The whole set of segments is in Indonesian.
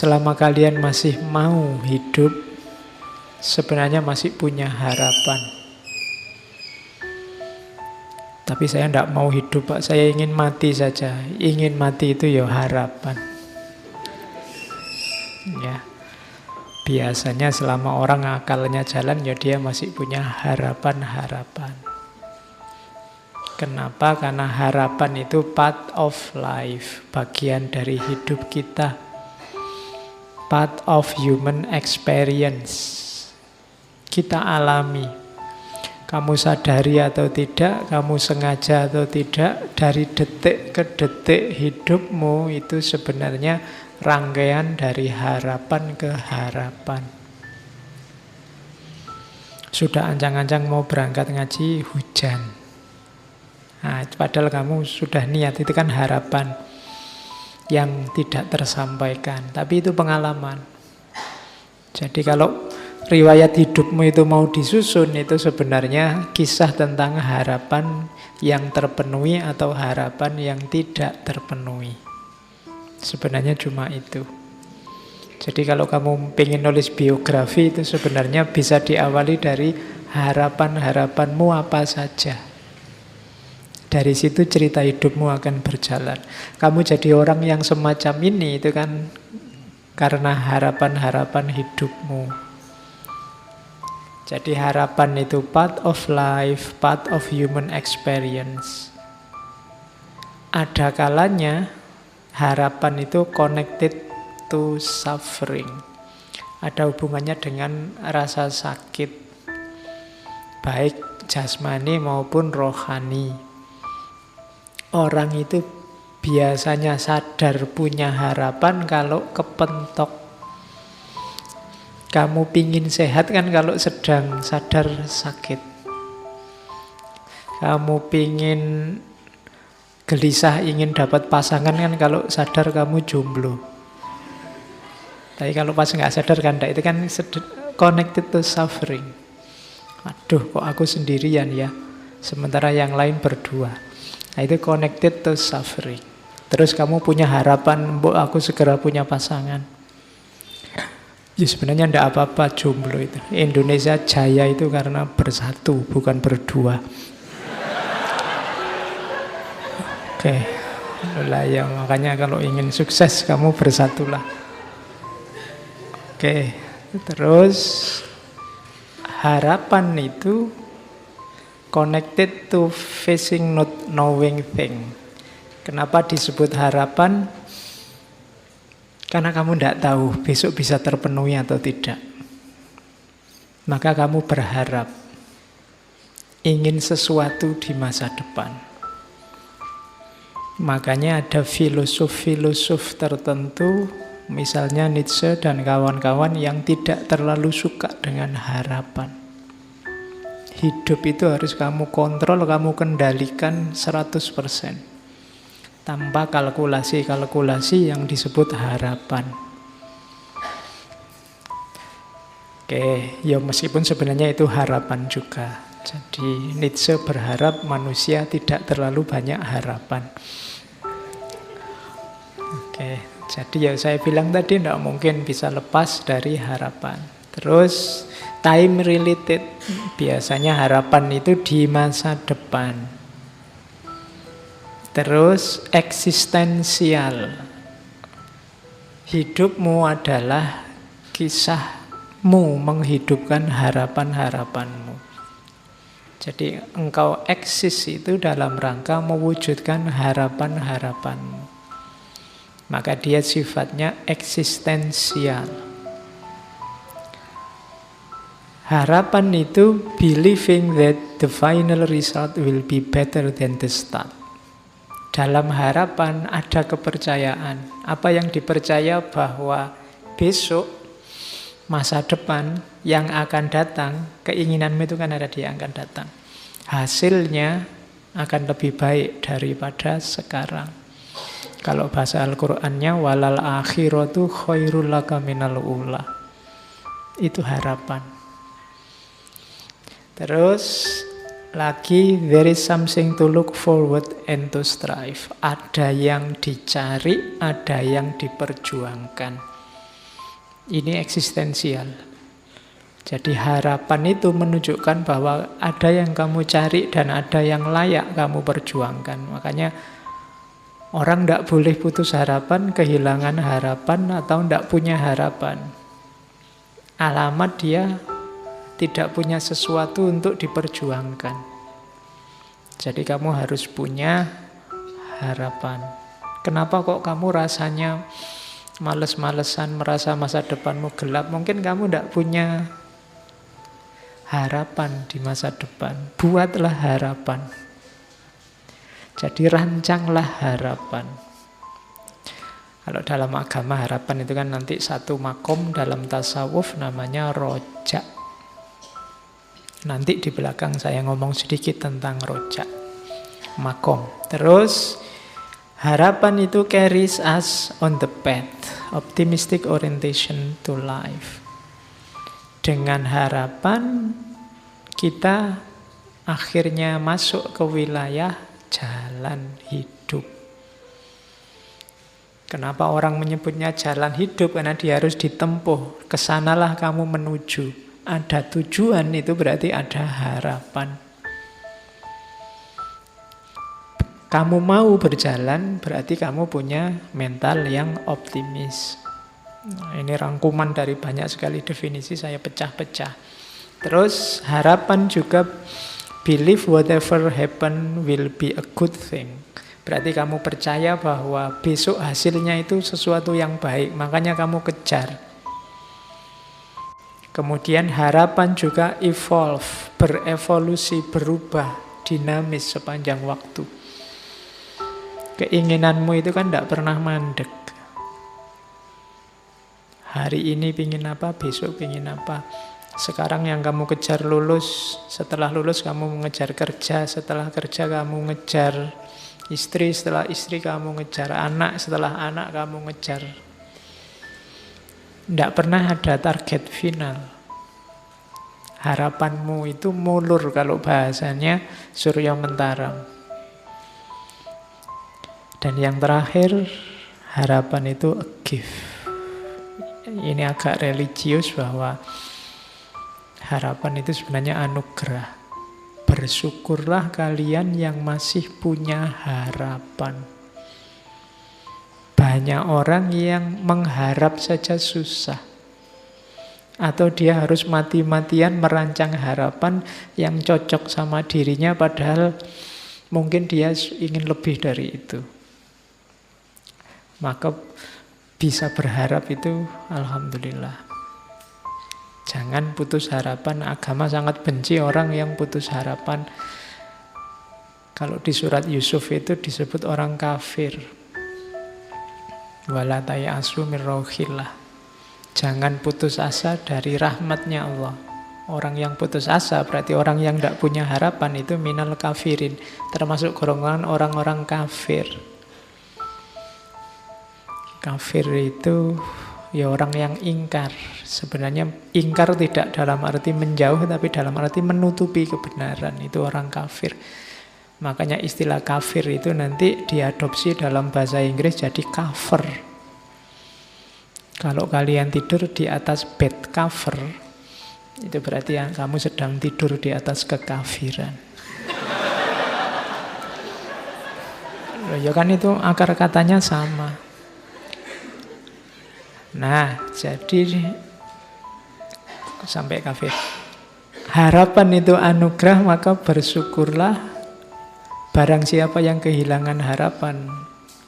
selama kalian masih mau hidup, sebenarnya masih punya harapan. Tapi saya tidak mau hidup, Pak. Saya ingin mati saja. Ingin mati itu ya harapan. Ya. Biasanya selama orang akalnya jalan, ya dia masih punya harapan-harapan. Kenapa? Karena harapan itu part of life, bagian dari hidup kita. Part of human experience. Kita alami. Kamu sadari atau tidak, kamu sengaja atau tidak, dari detik ke detik hidupmu itu sebenarnya rangkaian dari harapan ke harapan. Sudah ancang-ancang mau berangkat ngaji, hujan. Nah, padahal kamu sudah niat, itu kan harapan yang tidak tersampaikan. Tapi itu pengalaman. Jadi kalau riwayat hidupmu itu mau disusun, itu sebenarnya kisah tentang harapan yang terpenuhi atau harapan yang tidak terpenuhi. Sebenarnya cuma itu. Jadi kalau kamu pengen nulis biografi, itu sebenarnya bisa diawali dari harapan-harapanmu apa saja. Dari situ cerita hidupmu akan berjalan. Kamu jadi orang yang semacam ini, itu kan karena harapan-harapan hidupmu. Jadi harapan itu part of life, part of human experience. Ada kalanya harapan itu connected to suffering. Ada hubungannya dengan rasa sakit, baik jasmani maupun rohani. Orang itu biasanya sadar punya harapan kalau kepentok. Kamu pingin sehat kan kalau sedang sadar sakit. Kamu pingin gelisah ingin dapat pasangan kan kalau sadar kamu jomblo. Tapi kalau pas nggak sadar kan itu kan connected to suffering. Aduh, kok aku sendirian ya, sementara yang lain berdua. Nah, itu connected to suffering. Terus kamu punya harapan, mbok aku segera punya pasangan. Ya sebenarnya tidak apa-apa jomblo itu. Indonesia jaya itu karena bersatu, bukan berdua. Oke. Lah ya, makanya kalau ingin sukses kamu bersatulah. Oke. Terus harapan itu connected to facing not knowing thing. Kenapa disebut harapan? Karena kamu tidak tahu besok bisa terpenuhi atau tidak. Maka kamu berharap ingin sesuatu di masa depan. Makanya ada filosof-filosof tertentu, misalnya Nietzsche dan kawan-kawan yang tidak terlalu suka dengan harapan. Hidup itu harus kamu kontrol, kamu kendalikan 100%. Tanpa kalkulasi-kalkulasi yang disebut harapan. Oke, ya meskipun sebenarnya itu harapan juga. Jadi Nietzsche berharap manusia tidak terlalu banyak harapan. Oke, jadi ya saya bilang tadi tidak mungkin bisa lepas dari harapan. Terus time related, biasanya harapan itu di masa depan. Terus eksistensial. Hidupmu adalah kisahmu menghidupkan harapan-harapanmu. Jadi engkau eksis itu dalam rangka mewujudkan harapan-harapanmu. Maka dia sifatnya eksistensial. Harapan itu believing that the final result will be better than the start. Dalam harapan ada kepercayaan. Apa yang dipercaya bahwa besok, masa depan yang akan datang, keinginanmu itu kan ada di yang akan datang. Hasilnya akan lebih baik daripada sekarang. Kalau bahasa Al-Qur'annya walal akhiratu khairul laka minal ula. Itu harapan. Terus lagi, there is something to look forward and to strive. Ada yang dicari, ada yang diperjuangkan. Ini eksistensial. Jadi harapan itu menunjukkan bahwa ada yang kamu cari dan ada yang layak kamu perjuangkan. Makanya orang tidak boleh putus harapan, kehilangan harapan, atau tidak punya harapan. Alamat dia tidak punya sesuatu untuk diperjuangkan. Jadi kamu harus punya harapan. Kenapa kok kamu rasanya males-malesan, merasa masa depanmu gelap? Mungkin kamu tidak punya harapan di masa depan. Buatlah harapan. Jadi rancanglah harapan. Kalau dalam agama harapan itu kan nanti satu makom dalam tasawuf namanya rojak. Nanti di belakang saya ngomong sedikit tentang rojak. Makom. Terus harapan itu carries us on the path. Optimistic orientation to life. Dengan harapan kita akhirnya masuk ke wilayah jalan hidup. Kenapa orang menyebutnya jalan hidup? Karena dia harus ditempuh. Kesanalah kamu menuju. Ada tujuan, itu berarti ada harapan. Kamu mau berjalan, berarti kamu punya mental yang optimis. Nah, ini rangkuman dari banyak sekali definisi, saya pecah-pecah. Terus harapan juga believe whatever happen will be a good thing. Berarti kamu percaya bahwa besok hasilnya itu sesuatu yang baik, makanya kamu kejar. Kemudian harapan juga evolve, berevolusi, berubah, dinamis sepanjang waktu. Keinginanmu itu kan tidak pernah mandek. Hari ini pingin apa, besok pingin apa. Sekarang yang kamu kejar lulus, setelah lulus kamu mengejar kerja, setelah kerja kamu ngejar istri, setelah istri kamu ngejar anak, setelah anak kamu ngejar. Tidak pernah ada target final. Harapanmu itu mulur kalau bahasanya Surya Mentaram. Dan yang terakhir, harapan itu a gift. Ini agak religius bahwa harapan itu sebenarnya anugerah. Bersyukurlah kalian yang masih punya harapan. Banyak orang yang mengharap saja susah. Atau dia harus mati-matian merancang harapan yang cocok sama dirinya, padahal mungkin dia ingin lebih dari itu. Maka bisa berharap itu alhamdulillah. Jangan putus harapan. Agama sangat benci orang yang putus harapan. Kalau di surat Yusuf itu disebut orang kafir. Wala tayasu min rauhillah. Jangan putus asa dari rahmatnya Allah. Orang yang putus asa berarti orang yang tidak punya harapan, itu minal kafirin, termasuk golongan orang-orang kafir. Kafir itu ya orang yang ingkar. Sebenarnya ingkar tidak dalam arti menjauh, tapi dalam arti menutupi kebenaran. Itu orang kafir. Makanya istilah kafir itu nanti diadopsi dalam bahasa Inggris jadi cover. Kalau kalian tidur di atas bed cover, itu berarti kamu sedang tidur di atas kekafiran. Ya kan itu akar katanya sama. Nah, jadi sampai kafir. Harapan itu anugerah, maka bersyukurlah. Barang siapa yang kehilangan harapan,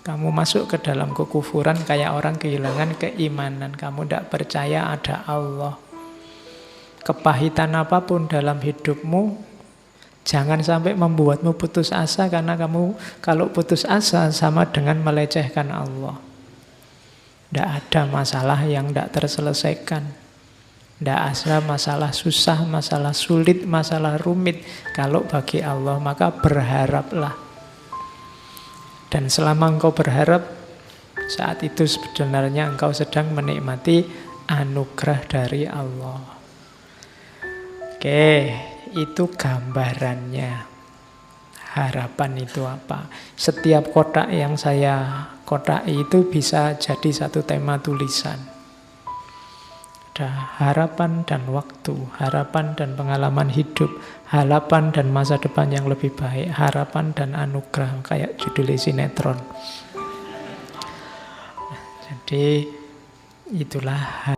kamu masuk ke dalam kekufuran kayak orang kehilangan keimanan. Kamu tidak percaya ada Allah. Kepahitan apapun dalam hidupmu, jangan sampai membuatmu putus asa, karena kamu kalau putus asa sama dengan melecehkan Allah. Tidak ada masalah yang tidak terselesaikan. Tidak ada masalah susah, masalah sulit, masalah rumit. Kalau bagi Allah, maka berharaplah. Dan selama engkau berharap, saat itu sebenarnya engkau sedang menikmati anugerah dari Allah. Oke, itu gambarannya. Harapan itu apa? Setiap kotak yang saya kotak itu bisa jadi satu tema tulisan. Ada harapan dan waktu, harapan dan pengalaman hidup, harapan dan masa depan yang lebih baik, harapan dan anugerah, kayak judul sinetron. Jadi itulah